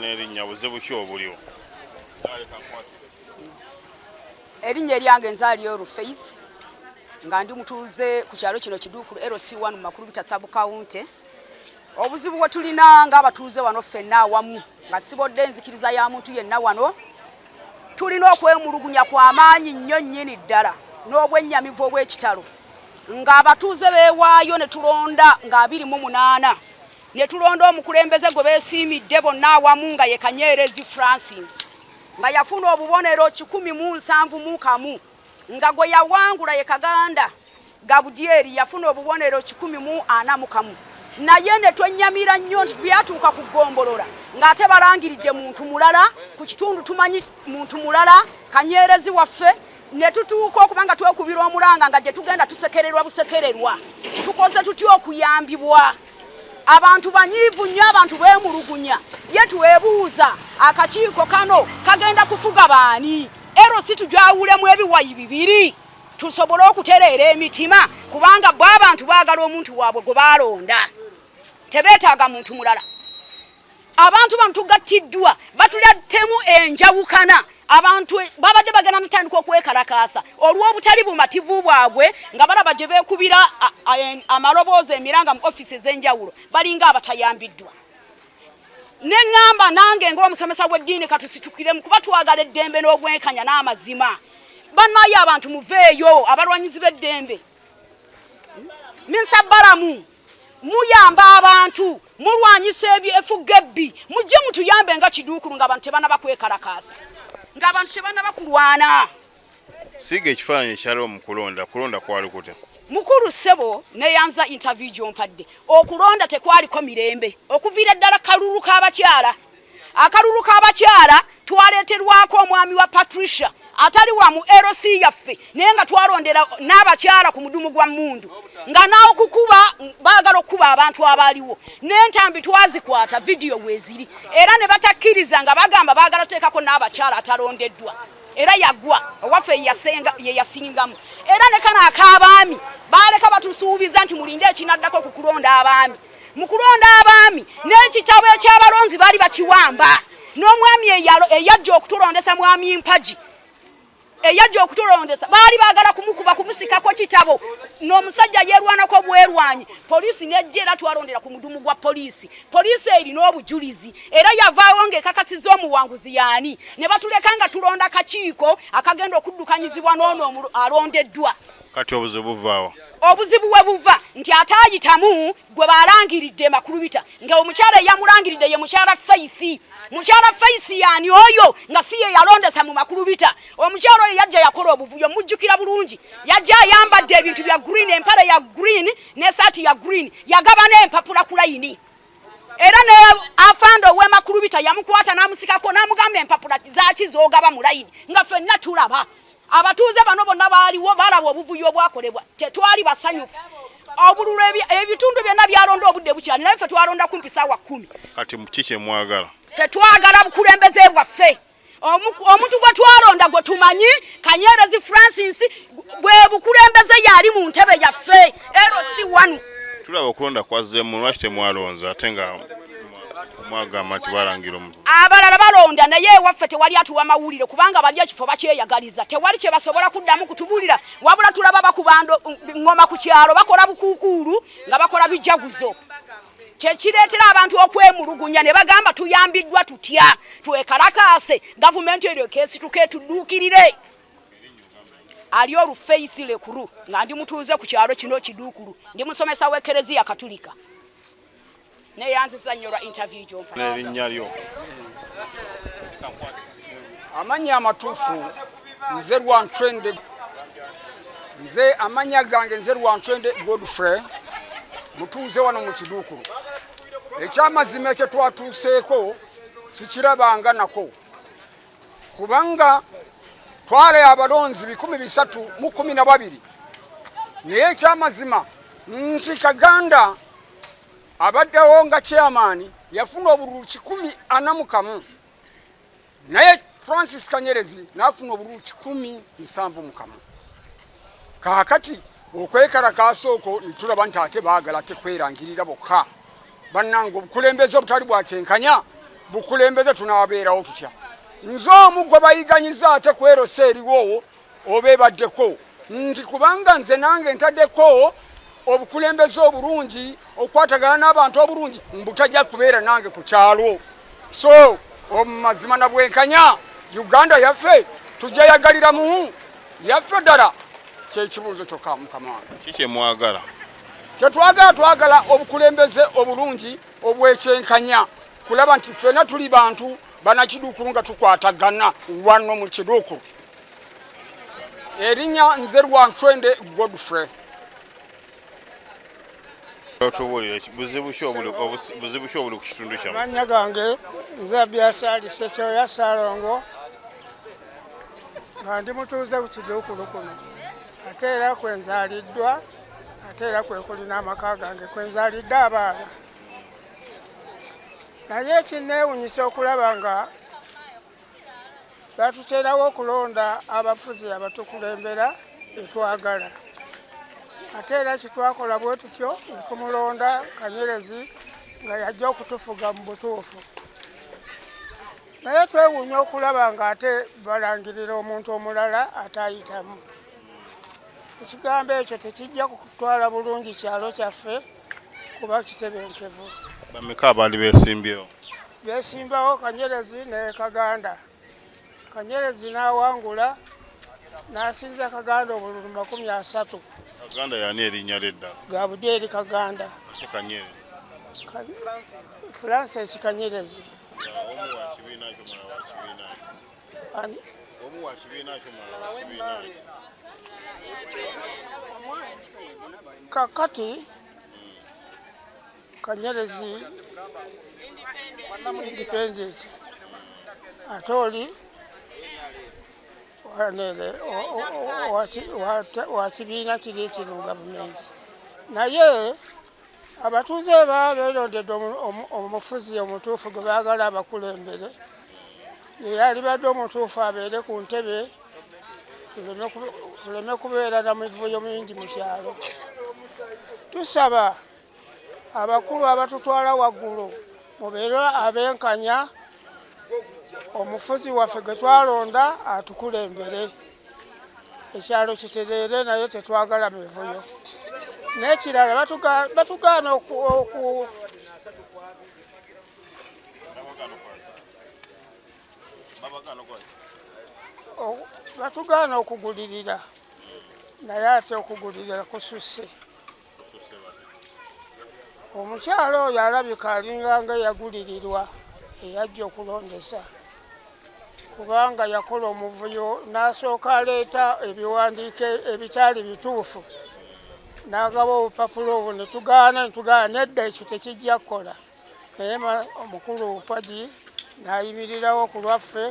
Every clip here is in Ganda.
n'erinnya buzibu ki obuliwo? Erinnya eryange Nzaliyo Faith nga ndi mutuuze ku kyalo kino Kiduukulu LC1 mu Makulubita sub county. Obuzibu bwe tulina ng'abatuuze wano ffenna awamu nga sibodde nzikiriza ya muntu yenna wano, tulina okwemulugunya kw'amaanyi nnyo nnyini ddala n'obwennyamivu obw'ekitalo ng'abatuuze beewaayo ne tulonda nga 28 ne tulonda omukulembeze gwe beesiimidde bonna awamu nga ye Kanyerezi Francis nga yafuna obubonero 171 nga gwe yawangula ye Kaganda Gabudyeri yafuna obubonero 141 naye ne twenyamira nnyo nti byatuuka ku ggombolola ng'ate balangiridde muntu mulala ku kitundu tumanyi muntu mulala Kanyerezi waffe ne tutuuka okubanga twekubira omulanga nga gye tugenda tusekererwa busekererwa tukoze tutya okuyambibwa abantu banyiivu nnyo abantu beemulugunya ye tuweebuuza akakiiko kano kagenda kufuga baani LC tujawulemu ebiwayi bibiri tusobole okutereera emitima kubanga bo abantu baagala omuntu waabwe gwe baalonda tebeetaaga muntu mulala. Abantu bano tugattiddwa batulattemu enjawukana abantu babadde bagenda natandika okwekalakaasa olw'obutali bumativu bwabwe nga balaba gye beekubira amaloboozi emiranga mu ofisi ez'enjawulo balinga abatayambiddwa. Neŋŋamba nange ng'omusomesa w'eddiini katusitukiremu kuba twagala eddembe n'obwenkanya n'amazima. Bannaye abantu muveeyo abalwanyizi b'eddembe. Minsabalamu muyamba abantu mulwanyisa ebyefuga ebbi mujje mutuyambe nga Kiduukulu ng'abantu tebanaba kwekalakaasa ng'abantu tebanaba kulwana. Siga ekifaananyi ekyaliwo mu kulonda kwali kutya? Mukulu ssebo neyanza interview gy'ompadde okulonda tekwaliko mirembe okuviira ddala kalulu k'abakyala. Akalulu k'abakyala twaleeterwako omwami wa Patricia atali wa mu LC yaffe naye nga twalondera n'abakyala ku mudumu gwa mmundu nga naawo kukuba baagala okukuba abantu abaaliwo n'entambi twazikwata vidiyo weeziri era ne batakkiriza nga bagamba baagala teekako n'abakyala atalondeddwa era yagwa owaffe ye yasingamu era ne kana ak'abaami baaleka batusuubiza nti mulinde ekinaddako ku kulonda abaami. Mu kulonda abaami n'ekitabo eky'abalonzi baali bakiwamba n'omwami eyajja okutulondesa mwami Mpaji eyajja okutulondesa baali baagala kumukuba kumusikako kitabo n'omusajja yeerwanako bwerwanyi poliisi n'ejja era twalondera ku mudumu gwa poliisi erina obujulizi era yavaawo ng'ekakasiza omuwanguzi yaani ne batuleka nga tulonda kakiiko akagenda okuddukanyizibwa n'ono alondeddwa. Kati obuzibu buvaawa? Obuzibu we buva nti ataayitamu gwe balangiridde Makulubita nga omukyala eyamulangiridde ye mukyala Faith. Mukyala Faith yaani oyo nga si ye yalondesa mu Makulubita. Omukyala oyo yajja yakola obuvuyo mujjukira bulungi yajja ayambadde ebintu bya green empale ya green n'essaati ya green yagaba n'empapula ku layini era ne afando we Makulubita yamukwata n'amusikako n'amugamba empapula zaaki z'ogaba mu layini nga ffenna tulaba. Abatuuze bano bonna baaliwo balaba obuvuyo obwakolebwa tetwali basanyufu obululu ebitundu byonna byalonda obudde bukyali naye ffe twalonda kumpi ssaawa 10. Kati kiki mwagala? Ffe twagala bukulembeze bwaffe omuntu gwe twalonda gwe tumanyi Kanyerezi Francis bwe bukulembeze yali mu ntebe yaffe LC1. Tulaba okulonda kwazzeemu lwaki temwalonza ate nga mwagamba nti balangira omuntu? Abalala balonda naye ewaffe tewali atuwa mawulire kubanga bali ekifo bakyeyagaliza tewali kye basobola kuddamu kutubulira wabula tulaba bakubando ngoma ku kyalo bakola bukuukulu nga bakola bijaguzo kyekireetera abantu okwemulugunya ne bagamba tuyambiddwa tutya twekalakaase gavumenti eryo keesituke tudduukirire. Aliyo Faith Lekuru nga ndi mutuuze ku kyalo kino Kiduukulu ndi musomesa w'Ekereziya Katulika neyanziza nnyo lwa interview gy'ompa. N'erinnya lyo? Amanya amatuufu nze Rwantwende nze amanya gange nze Rwantwende Godfrey mutuuze wano mu Kiduukulu. Ekyamazima ekyo twatuuseeko sikirabanga nako kubanga twale abalonzi 312 naye ekyamazima nti Kaganda abaddewo nga chairman yafuna obululu 141 naye Francis Kanyerezi n'afuna obululu 171. Kaakati okwekalakaasa okwo tulaba nti ate baagala tekwelangirira bokka bannange obukulembeze obutali bwa kyenkanya bukulembeze tunabeerawo tutya nze omu gwe bayiganyiza ate ku LC eriwo obeebaddeko nti kubanga nze nange ntaddeko obukulembeze obulungi okwatagana n'abantu obulungi mbutajja kubeera nange ku kyalo so omumazima na bwenkanya Uganda yaffe tujja yagaliramu yaffe ddala kyekibuuzo kyokka mukama wange kiki mwagala twagala obukulembeze obulungi obwekyenkanya kulaba nti ffenna tuli bantu banakiduukulu nga tukwatagana wano mu kiduukulu erinnya nze Rwantwende Godfrey buzibu ki obuli ku kitundu kyammwe amannya gange nze Byasaali Ssekyoya Ssaalongo nga ndi mutuuze ku kiduukulu kuno ate era kwenzaaliddwa ate era kwe kuli n'amaka gange kwenzaalidde abaana naye ekinneewunyisa okulaba nga batuteerawo okulonda abafuzi abatukulembera etwagala ate era kitwakola bwe tutyo ne tumulonda Kanyerezi nga yajja okutufuga mu butuufu naye twewuunya okulaba nga ate balangirira omuntu omulala ataayitamu ekigambo ekyo tekijja kutwala bulungi kyalo kyaffe kuba kitebenkevu bameka abaali beesimbyewo beesimbawo Kanyerezi ne Kaganda Kanyerezi n'awangula n'asinza Kaganda obululu 30 Kaganda yani erinnya ledda gabudde eri Kaganda Kanyerezi Francis Kanyerezi omu wa kibiina kyo mulala wa kibiina ani omu wa kibiina kyo mulala wa kibiina kakati Kanyerezi independent ate oli wa kibiina kiri ekino gavumenti naye abatuuze beerondedde omufuzi omutuufu gwe baagala abakulembere ye yalibadde omutuufu abeere ku ntebe tuleme kubeera na mivuyo mingi mu kyalo tusaba abakulu abatutwala waggulu mubeere abenkanya omufuzi waffe gwe twalonda atukulembere ekyalo kitereere naye tetwagala mivuyo n'ekirala batugaana batugaana okugulirira naye ate okugulirira kususse omukyalo oyo alabika alinganga eyagulirirwa eyajja okulondesa kubanga yakola omuvuyo n'asooka aleeta ebiwandiiko ebitaali bituufu n'agaba obupapula obwo ne tugaana nedda ekyo tekijja kukola naye omukulu Pagi n'ayimirirawo ku lwaffe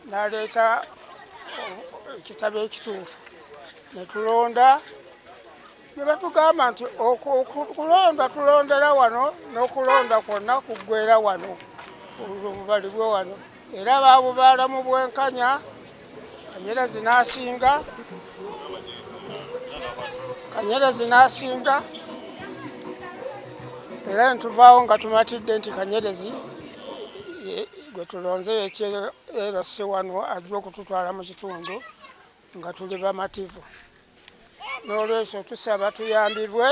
n'aleeta ekitabo ekituufu ne tulonda ne batugamba nti okulonda tulondera wano n'okulonda kwonna kuggweera wano bubalibwe wano era baabubaala mu bwenkanya Kanyerezi n'asinga era ntuvaawo nga tumatidde nti Kanyerezi gwe tulonze LC wano ajja okututwala mu kitundu nga tuli bamativu n'olwekyo tusaba tuyambibwe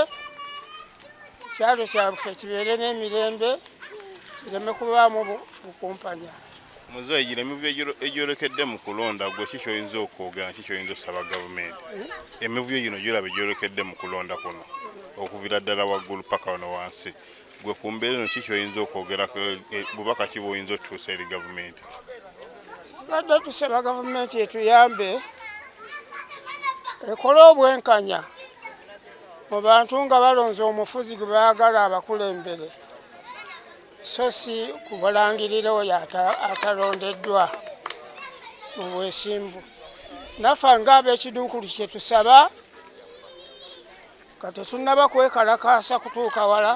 ekyalo kyaffe kibeere n'emirembe kireme kubaamu bukumpanya muzeeyi gira emivuyo egyolekedde mu kulonda gwe kikyoyinza okwogera kikyoyinza okusaba gavumenti emivuyo gino gyolaba egyolekedde mu kulonda kuno okuviira ddala waggulu paka wano wansi gwe ku mbeera eno kikyoyinza okwogera bubaka ki bwoyinza otuusa eri gavumenti badde tusaba gavumenti etuyambe ekole obwenkanya mu bantu nga balonze omufuzi gwe baagala abakulembere so si kubalangirira oyo atalondeddwa mu bwesimbu naffe ng'ab'ekiduukulu kye tusaba nga tetunnaba kwekalakaasa kutuuka wala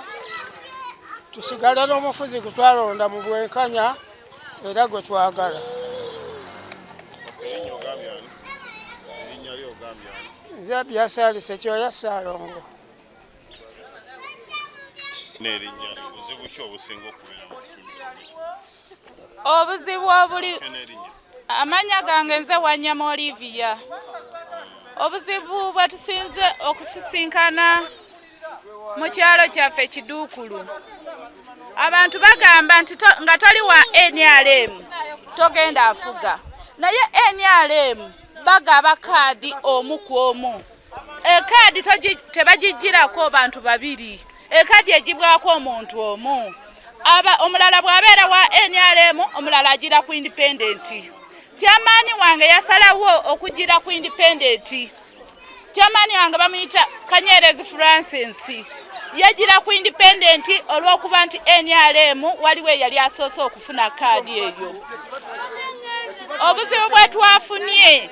tusigale n'omufuzi gwe twalonda mu bwenkanya era gwe twagala nze Byasaali Ssekyoya Ssaalongo n'erinnya buzibu ki obusinga okubeera mu kitundu obuzibu obuli amanya gange nze Wanyama Olivia. Obuzibu bwe tusinze okusisinkana mu kyalo kyaffe Kiduukulu. Abantu bagamba nti nga toli wa NRM togenda afuga. Naye NRM bagaba kaadi omu ku omu. Ekaadi tebagijjirako bantu babiri. Ekaadi egibwako omuntu omu. Omulala bw'abeera wa NRM omulala agira ku independent. Kyamaani wange yasalawo okugira ku independent. Kyamaani wange bamuyita Kanyerezi Francis. Yagira ku independent olw'okuba nti NRM waliwo yali asoose okufuna kaadi eyo. Obuzibu bwe twafunye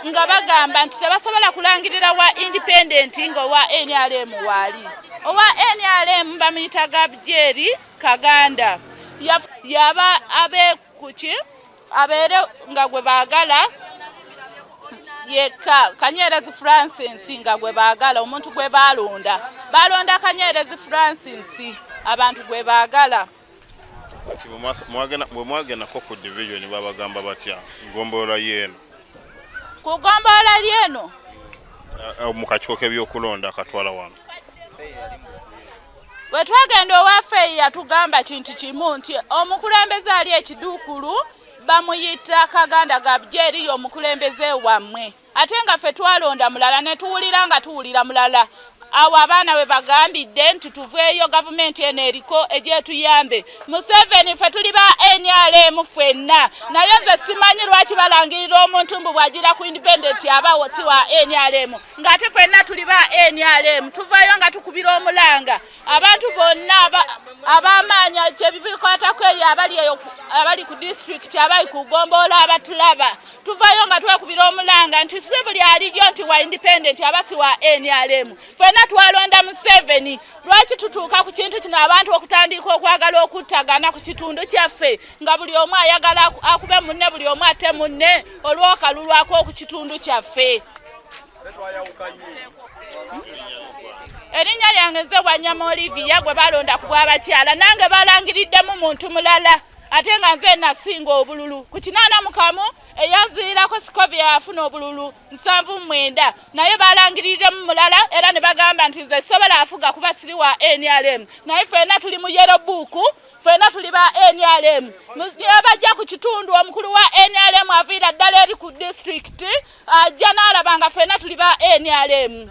nga bagamba nti tebasobola kulangirira wa independent nga wa NRM wali. Owa NRM bamuyita Gabriel Kaganda. Yaba abe kuki abeere nga gwe baagala yeka Kanyerezi Francis nga gwe baagala omuntu gwe balonda Kanyerezi Francis abantu gwe baagala. Mwagenda ko ku division babagamba batya ngomboola yeno kugomboola lyeno mu kakiiko k'ebyokulonda akatwala wano. Bwe twagenda owaffe yatugamba kintu kimu nti omukulembeze ali Ekiduukulu bamuyita Kaganda Gabriel omukulembeze wammwe. Ate nga ffe twalonda mulala ne tuwulira nga tuwulira mulala. Awo abaana we bagambidde nti tuveeyo gavumenti eno eriko egyetuyambe. Museveni ffe tuli ba NRM ffenna. Naye nze simanyi lwaki balangirira omuntu mbu bw'agira ku independent abawo si wa NRM. Ng'ate ffenna tuli ba NRM. Tuvayo nga tukubira omulanga. Abantu bonna ab'amaanya kyebibikwatako eyo abali ku district abali ku Gomboola abatulaba. Tuvayo nga twekubira omulanga nti si buli alijo nti wa independent aba si wa NRM. Ffenna twalonda Museveni. Lwaki tutuuka ku kintu kino abantu okutandika okwagala okuttagana ku kitundu kyaffe nga buli omu ayagala akube munne buli omu ate munne olw'okalulwako ku kitundu kyaffe. Erinnya lyange nze Wanyama Olivia gwe balonda ku bw'abakyala nange balangiriddemu muntu mulala ate nga nze nasinga obululu ku 81 eyaziirako Scovia yafuna obululu 79 naye balangiriddemu mulala era ne bagamba nti nze sobola afuga kuba siri wa NRM naye ffenna tuli mu yellow book ffenna tuli ba NRM bajja ku kitundu omukulu wa NRM aviira ddala eri ku district ajja n'alaba nga ffenna tuli ba NRM.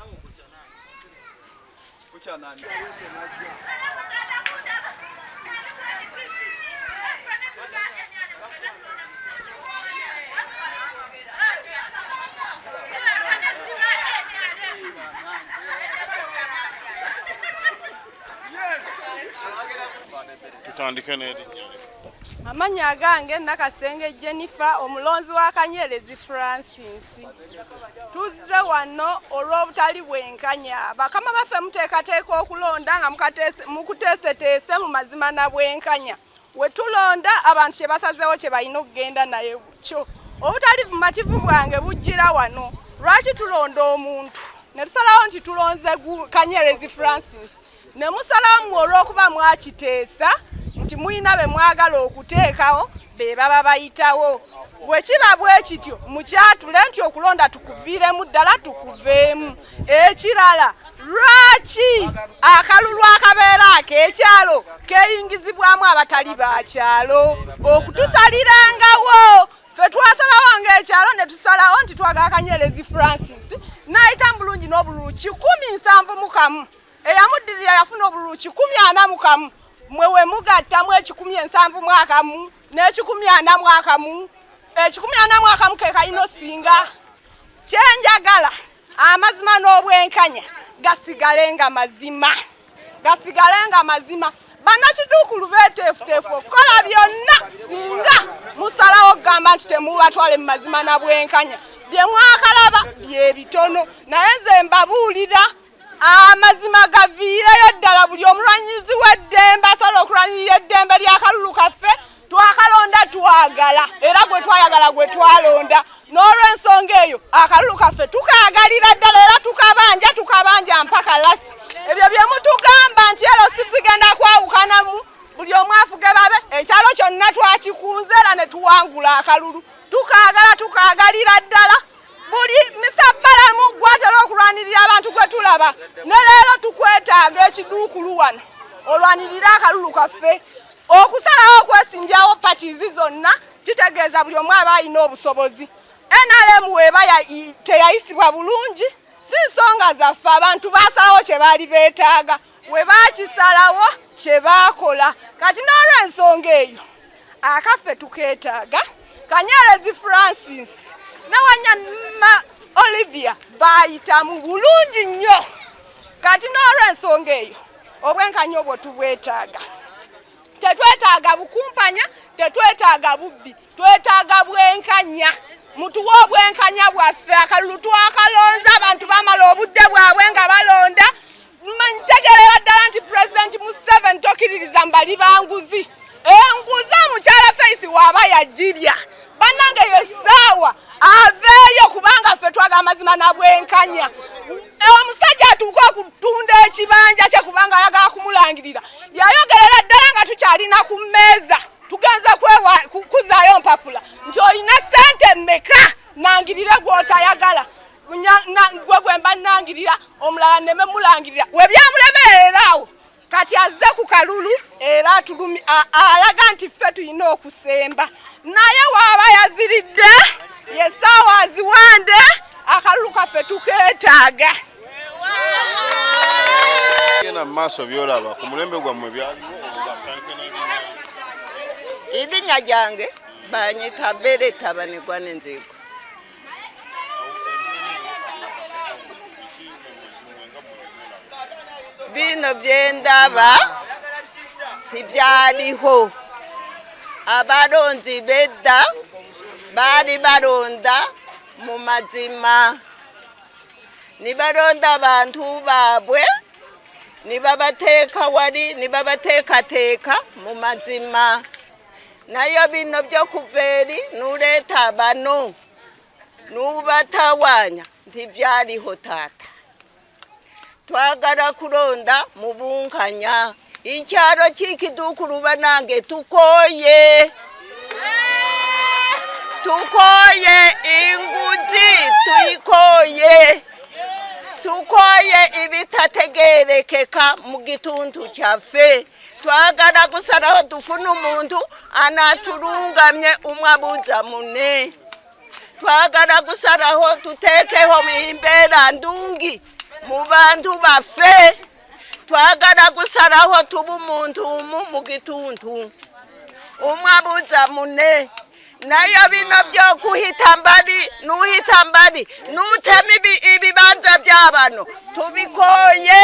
Tutandike n'erinnya. Amanya gange Nakasenge Jennifer omulonzi wa Kanyerezi Francis. Tuzze wano olw'obutali bwenkanya. Bakama baffe muteekateeka okulonda nga mukuteeseteese mu mazima na bwenkanya. We tulonda abantu kye basazeewo kye balina okugenda naye kyo. Obutali bumativu bwange bujjira wano. Lwaki tulonda omuntu? Ne tusalawo nti tulonze Kanyerezi Francis. Ne musalawo mu olw'okuba mwakiteesa nti muyina be mwagala okuteekawo be baba bayitawo. Bwe kiba bwe kityo mukyatule nti okulonda tukuviiremu ddala tukuveemu. Ekirala lwaki akalulu akabeera ak'ekyalo keeyingizibwamu abatali bakyalo okutusalirangawo. Ffe twasalawo ng'ekyalo ne tusalawo nti twagala Kanyerezi Francis n'ayita mu bulungi n'obululu 171. Eyamuddirira yafuna obululu 141. Mwe we mugattamu 171 n'e141. 141 ke kalina osinga. Kyenjagala amazima n'obwenkanya gasigalenga mazima. Bannakiduukulu beeteefuteefu okukola byonna singa musalawo okugamba nti temubatwale mu mazima na bwenkanya. Bye mwakalaba bye bitono naye nze mbabuulira amazima gaviireyo ddala. Buli omulwanyizi w'eddembe asobola okulwanyirira eddembe ly'akalulu kaffe twakalonda twagala era gwe twayagala gwe twalonda. N'olw'ensonga eyo akalulu kaffe tukaagalira ddala era tukabanja mpaka lasti. Ebyo bye mutugamba nti ero sizigenda kwawukanamu buli omu afuge babe ekyalo kyonna twakikunze era ne tuwangula akalulu tukaagalira ddala buli misabalamu gwatera okulwanirira abantu gwe tulaba ne leero tukwetaaga ekiduukulu wano olwanirira akalulu kaffe okusalawo okwesimbyawo patizi zonna kitegeeza buli omu aba alina obusobozi NRM weba teyayisibwa bulungi si nsonga zaffe abantu basalawo kye baali beetaaga we baakisalawo kye baakola kati n'olw'ensonga eyo akaffe tukeetaaga Kanyerezi Francis ne Wanyama Olivia baayitamu bulungi nnyo kati n'olw'ensonga eyo obwenkanya obwo tubwetaaga tetwetaaga bukumpanya tetwetaaga bubbi twetaaga bwenkanya mutuwa obwenkanya bwaffe akalulu twakalonza abantu bamala obudde bwabwe nga balonda ntegeerera ddala nti Pulezidenti Museveni tokkiririza mbali banguzi enguzi omukyala Faith waaba yagirya bannange yessaawa aveeyo kubanga ffe twaga amazima nabwenkanya omusajja atuuka okutunda ekibanja kye kubanga ayagala kumulangirira yayogerera ddala nga tukyalina ku mmeeza tugenze kuzaayo mpapula nti olina ssente mmeka nangirire gw'otayagala gwe gwe mba nangirira omulala neme mulangirira we byamulemererawo kati azze ku kalulu era alaga nti ffe tulina okusemba naye waaba yaziridde yessaawa aziwande akalulu kaffe tukeetaaga genda mu maaso byolaba ku mulembe gwammwe byaliwo Idinya jange banyita Beretta Banegwa n'Enzego. Bino byendaba tibyaliho abalonzi bedda bali balonda mu mazima ni balonda abantu baabwe ni babateeka wali ni babateekateeka mu mazima nayo bino byokuva eri nuleeta bano nubatawanya tibyaliho taata twagala kulonda mu bunkanya ikyalo kikiduukulu banange tukoye inguzi tukoye ibitategerekeka mu gituntu kyaffe twagala kusalaho tufuna omuntu anatulungamye umwabuza mune twagala kusalaho tutekeho mimbeera ndungi mu bantu baffe twagala kusalaho tubu muntu mu gituntu umwabuza mune nayo bino byokuhita mbali nutema ibibanza by'abano tubikoye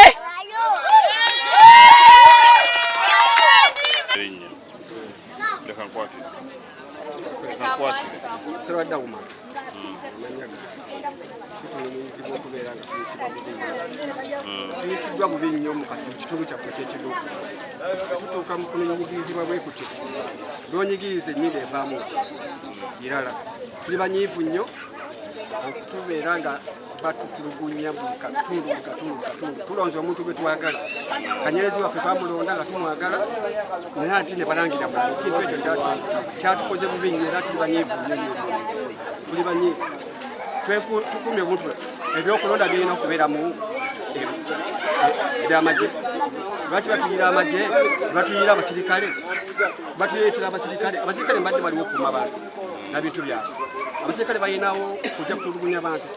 tuyisiddwa bubi nnyo mu kitundu kyaffe ky'ekiduuka tusooka mu kunyigirizibwa bwe kutyo lwonyigiriza ennyindo evaamu irala tuli banyiivu nnyo okutubeera nga batutulugunya buli katundu tulonze omuntu gwe twagala Kanyerezi waffe twamulonda nga tumwagala naye ati ne balangira bulala ekintu ekyo kyatukoze bubi nnyo era tuli banyiivu nnyo tuli banyiivu tukumye obuntu ebyokulonda birina okubeera mu byamagye lwaki batuyira amagye batuyira abasirikale batuleetera abasirikale mbadde baliwo okuuma abantu nabintu byabwe abasirikale balinawo kujja kutulugunya bantu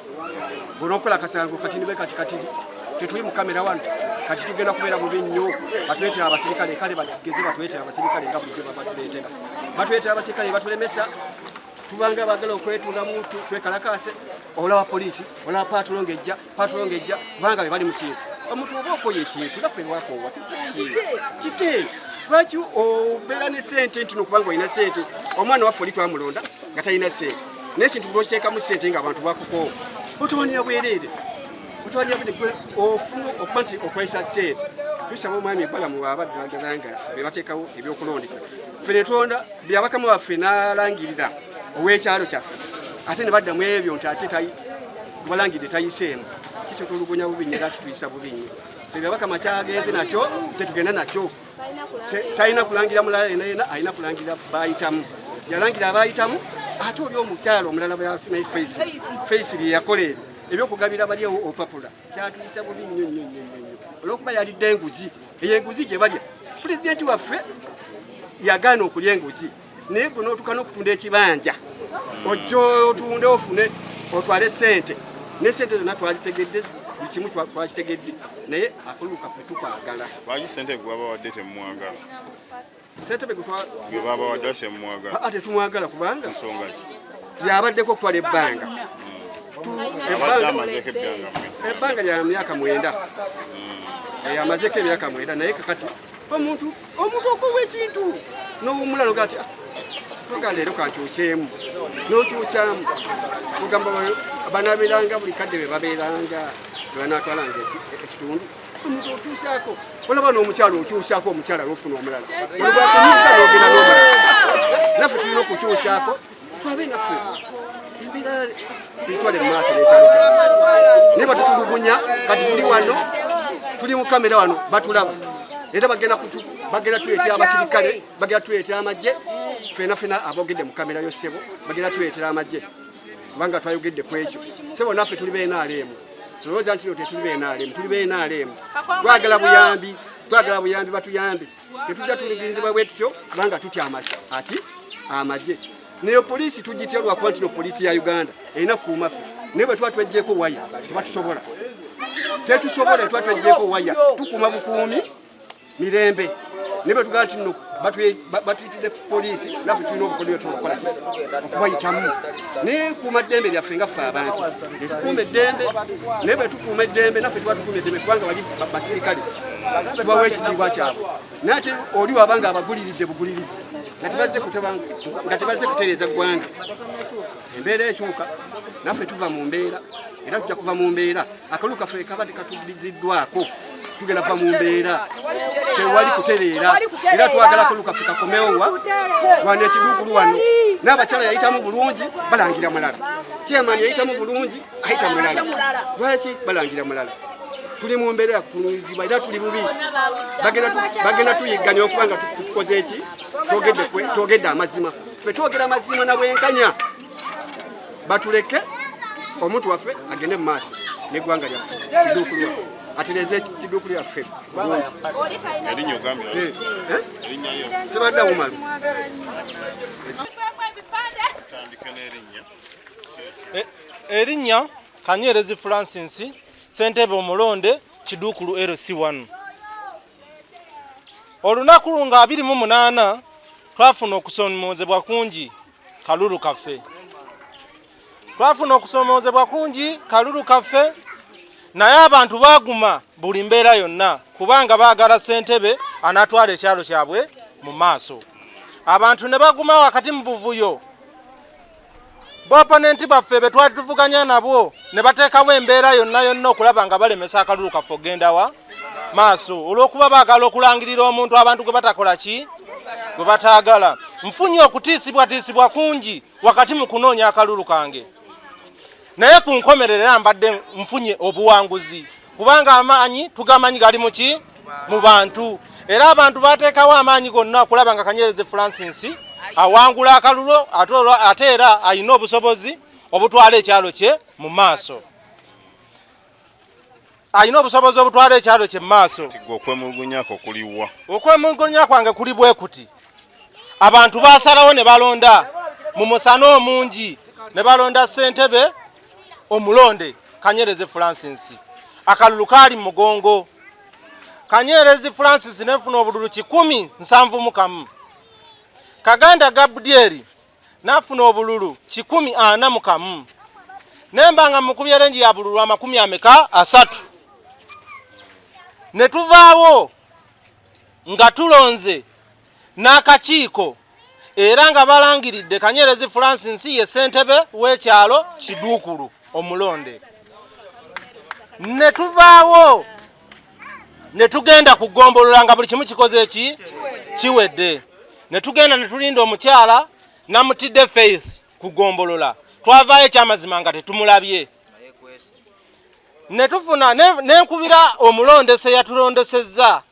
bonaokola akasango kati nibe kati tetuli mu kamera wano kati tugenda kubeera bubi nnyo batuleetera abasirikale kale bageze batuleetera abasirikale nga bulijjo batuleetera abasirikale batulemesa tubanga bagala okwetunga muntu twekalakase olaba polisi olaba patulongejja kubanga bali mu kintu omuntu oba okoye ekintu naffe wakowa kite lwaki obeera ne sente nti nokubanga olina sente omwana waffe oli twamulonda nga talina sente n'ekintu lwokiteekamu sente nga abantu bakukoowa otowanira bwereere gwe ofu okuba nti okwesa sente tusaba omwami ebbalamu abaddagala nga be bateekawo ebyokulondesa ffe netonda byabakamu baffe n'alangirira ow'ekyalo kyaffe ate ne baddamu ebyo nti ate balangidde tayiseemu kitutulugunya bubi nnyo era kituyisa bubi nnyo ebyabakama kyagenze nakyo kyetugenda nakyo talina kulangira mulala yena alina kulangira bayitamu yalangira abayitamu ate oli omukyalo omulala bwasimayi face bye yakolera ebyokugabira bali opapula kyatulisa bubi nnyo olwokuba yalidde enguzi eyo enguzi gye balya pulezidenti waffe yagaana okulya enguzi naye gwe n'otuuka n'okutunda ekibanja ojja otunde ofune otwale sente ne sente zonna twazitegedde buli kimu twakitegedde naye akalulu kaffe tukwagala lwaki sente gwe babawadde temumwagala sente gwe babawadde temumwagala ate tumwagala kubanga nsonga ki yabaddeko okutwala ebbanga ebbanga lya myaka 9 amazeko emyaka 9 naye kakati omuntu okuwa ekintu n'owumula noga ati toga leero kankyuseemu n'okyusamu ogamba banabeeranga buli kadde be babeeranga bebanatwalanga ekitundu omuntu okyusaako olaba n'omukyalo okyusaako omukyala n'ofuna omulala olwakemiza n'ogenda n'omulala naffe tulina okukyusaako twabe naffe embeera tuyitwale mu maaso n'ekyalo kyaffe naye batetulugunya kati tuli wano tuli mu kamera wano batulaba era bagenda tuleetera abasirikale bagenda tuleetera amagye fena abogedde mu kamera yo ssebo bagenda tuleetera amagye kubanga twayogedde ku ekyo ssebo naffe tuli beenaaleemu tulowooza nti tetuli beenaaleemu tuli beenaaleemu twagala buyambi batuyambe tetujja tuligirizibwa bwe tutyo kubanga tutya ati amagye neyo poliisi tugiterwa kuba nti no poliisi ya Uganda erina kukuuma ffe naye bwe tuba tweggyeko waya tebatusobola tetusobola tuba tweggyeko waya tukuuma bukuumi mirembe naye bwe tugamba nti nno batuyitidde poliisi naffe tulina obukodyo tukola okubayitamu naye kuuma ddembe lyaffe nga ffe abantu tukuuma eddembe naye bwe tukuuma eddembe naffe tuba tukuuma eddembe kubanga bali basirikale tubawa ekitiibwa kyabwe naye ate oli wabanga abaguliridde bugulirizi nga tebazze kutereeza ggwanga embeera ekyuka naffe tuva mu mbeera era tujja kuva mu mbeera akalulu kaffe kaba tekatuliziddwako tugenda va mu mbeera tewali kutereera era twagala akalulu kaffe kakomewowa wano ekiduukulu wano n'abakyala yayitamu bulungi balangira mulala chairman yayitamu bulungi ayita mulala lwaki balangira mulala tuli mu mbeera yakutunuzibwa era tuli bubi bagenda tuyigganya okubanga tukoze eki twogedde amazima ffe twogera amazima na bwenkanya batuleke omuntu waffe agende mu maaso n'eggwanga lyaffe kiduukulu waffe atereze ekiduukulu yaffe sebadde awumalu erinnya Kanyerezi Francis Ssentebe omulonde kiduukulu LC1 olunaku lunga 28 twafuna okusomoozebwa kungi kalulu kaffe naye abantu baguma buli mbeera yonna kubanga baagala Ssentebe anatwala ekyalo kyabwe mu maaso abantu ne baguma wakati mu buvuyo boponenti baffe be twali tuvuganya nabo ne bateekawo embeera yonna okulaba nga balemesa akalulu kaffe okgenda wa maaso olw'okuba baagala okulangirira omuntu abantu gwe batakola ki gwe bataagala nfunye okutiisibwa kungi wakati mu kunoonya akalulu kange naye ku nkomerero mbadde nfunye obuwanguzi kubanga amaanyi tugamanyi gali muki mu bantu era abantu bateekawo amaanyi gonna okulaba nga Kanyerezi Francis awangula akalulu ate era alina obusobozi obutwala ekyalo kye mu maaso okwemulugunyako kuliwa okwemulugunya kwange kuli bwe kuti abantu basalawo ne balonda mu musana omungi ne balonda Ssentebe omulonde Kanyerezi Francis akalulu kali mugongo Kanyerezi Francis nefuna obululu 171 Kaganda Gabriel nafuna obululu 141 nembanga mukubya renji ya bululu 3 ne tuvaawo nga tulonze n'akakiiko era nga balangiridde Kanyerezi Francis ye Ssentebe w'ekyalo kiduukulu omulonde ne tuvaawo ne tugenda kugombolola nga buli kimu kikoze eki kiwedde ne tugenda ne tulinda omukyala namutidde Faith kugombolola twavaayo ekyamazima nga tetumulabye ne tufuna nenkubira omulonde se yatulondesezza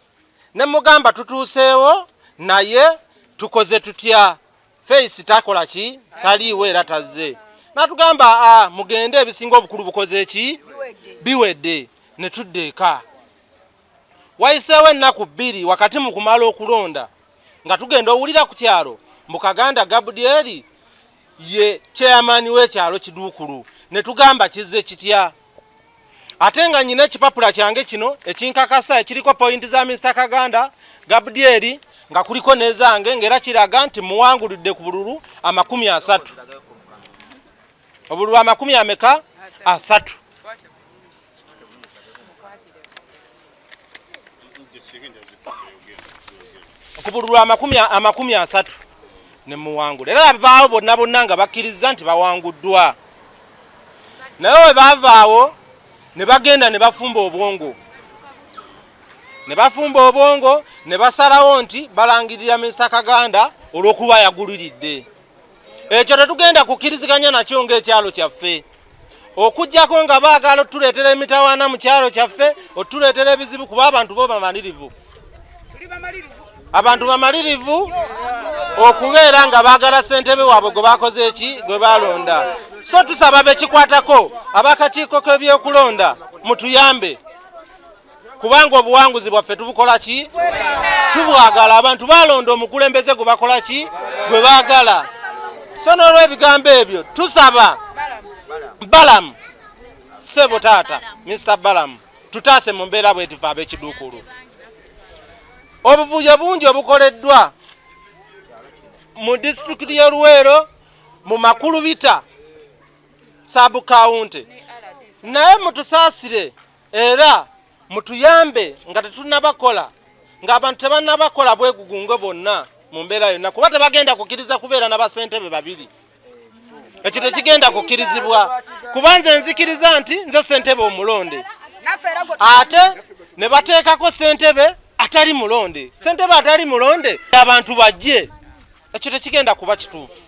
ne mugamba tutuuseewo naye tukoze tutya Face takola ki taliiwo era tazze natugamba mugende ebisinga obukulu bukoze ki biwedde ne tudde eka wayiseewo ennaku 2 wakati mu kumala okulonda nga tugenda owulira ku kyalo Mukaganda Gabriel ye chairman w'ekyalo Kiduukulu ne tugamba kizze kitya ate nga nyina ekipapula kyange kino ekinkakasa ekiriko point za Mr. Kaganda Gabriel nga kuliko nezange ngera kiraga nti muwangulidde ku bululu 30 obululu 30 ku bululu 30 ne muwangula era bavaawo bonna nga bakkiriza nti bawanguddwa naye we bavaawo ne bagenda ne bafumba obwongo ne basalawo nti balangirira Mr. Kaganda olw'okuba yaguliridde ekyo tetugenda kukkiriziganya nakyo ng'ekyalo kyaffe okujjako nga baagala otuleetera emitawaana mu kyalo kyaffe otuleetera ebizibu kuba abantu bo bamalirivu abantu bamalirivu okubeera nga baagala ssentebe waabwe gwe bakoze eki gwe balonda so tusaba bekikwatako abakakiiko k'ebyokulonda mutuyambe kubanga obuwanguzi bwaffe tubukola ki tubwagala abantu balonda omukulembeze gwe bakola ki gwe baagala so n'olw'ebigambo ebyo tusaba Balamu Sebo taata Mr. Balamu tutaase mu mbeera bwetife ab'Ekiduukulu obuvuyo bungi obukoleddwa mu disitulikiti y'e Luweero mu Makulubita sub county naye mutusaasire era mutuyambe nga tetunabakola ng'abantu tebanabakola bwegugunge bonna mu mbeera yonna kuba tebagenda kukkiriza kubeera n'abasentebe babiri ekyo tekigenda kukkirizibwa kuba nze nzikiriza nti nze ssentebe omulonde ate ne bateekako ssentebe atali mulonde ssentebe atali mulonde abantu bajje ekyo tekigenda kuba kituufu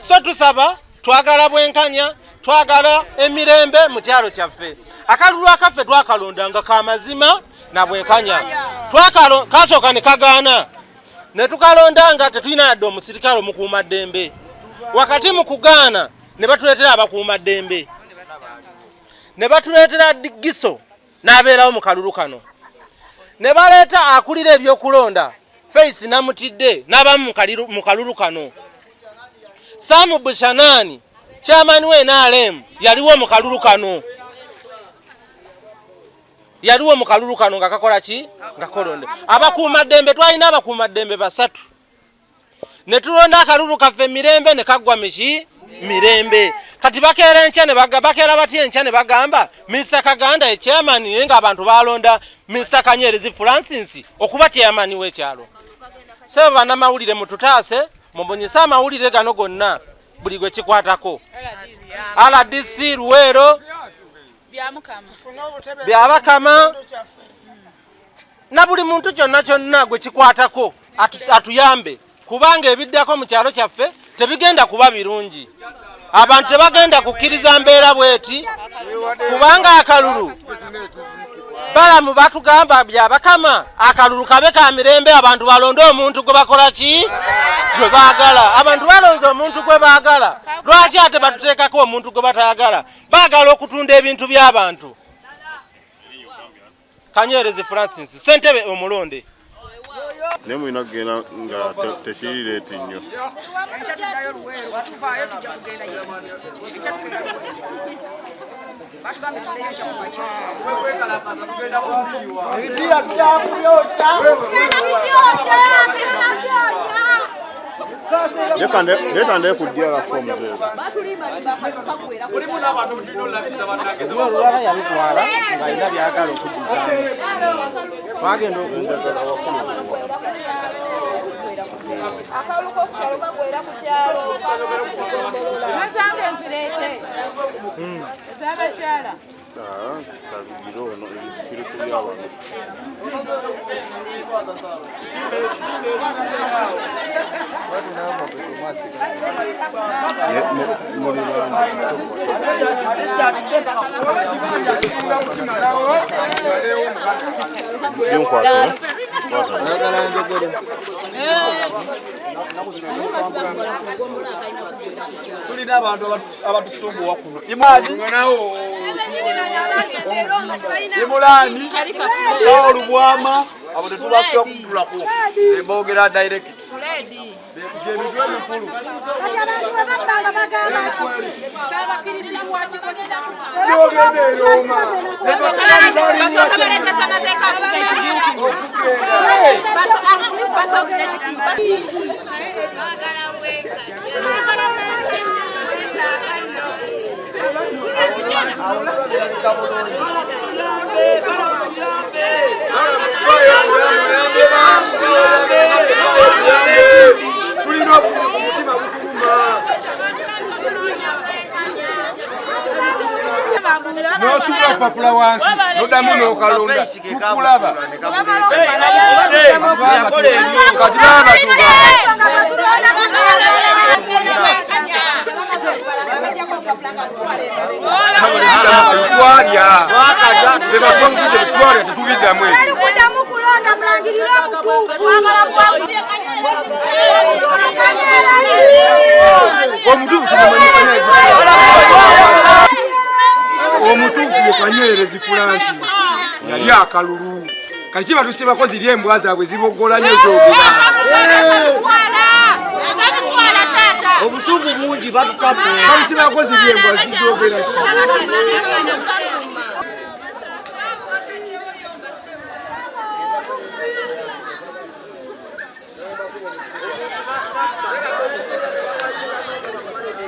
so tusaba twagala bwenkanya twagala emirembe mu kyalo kyaffe akalulu akaffe twakalondanga kamazima na bwenkanya kasooka ne kagaana ne tukalondanga tetulina yadde omusirikale omukuumaddembe wakati mu kugaana ne batuleetera abakuumaddembe ne batuleetera Giso n'abeerawo mu kalulu kano ne baleeta akulira ebyokulonda Face namutidde n'abamu mu kalulu kano Samu Bushanani chairman we NRM yaliwo mu kalulu kano nga kakola ki nga kolonde abakuumaddembe twalina abakuumaddembe 3 ne tulonda akalulu kaffe mirembe ne kaggwa mirembe kati bakeera enkya ne bakeera batya enkya ne bagamba Mr. Kaganda chairman naye nga abantu balonda Mr. Kanyerezi Francis okuba chairman w'ekyalo sebe bannamawulire mututaase mubunyisa amawulire gano gonna buli gwe kikwatako RDC Luweero byabakama na buli muntu kyonna gwe kikwatako atuyambe kubanga ebiddako mu kyalo kyaffe tebigenda kuba birungi abantu tebagenda kukkiriza mbeera bweti kubanga akalulu Balamu batugamba byabakama akalulu kabe ka mirembe abantu balonde omuntu gwe bakola ki gwe baagala abantu balonze omuntu gwe baagala lwaki ate batuteekako omuntu gwe batayagala baagala okutunda ebintu by'abantu Kanyerezi Francis ssentebe omulonde ne mulina kugenda nga tekirireeti nnyo Nekande kujja la fomu zero. Ezo olulala yabitwala nga ina byagala okuddiza. Bagenda okundagala wakulu. Akaluko kukyalo bagwera ku kyalo. Nasange nzirete. Ezabakyala. Kabigiro no ebikiri kuli abantu. Yo tulina abantu abatusumbuwa kuno imulani olubwama abo tetubafika kutulako embogera direct emitwe mikulu Nosuka papula wansi nodamu nokalonda kukulaba kati baba omutuufu Kanyerezi Francis yali akalulu kati kiba tusibako ziri embwa zaabwe zibogola nnyo zoogera obusungu bungi batusibako ziri embwa zizoogera ki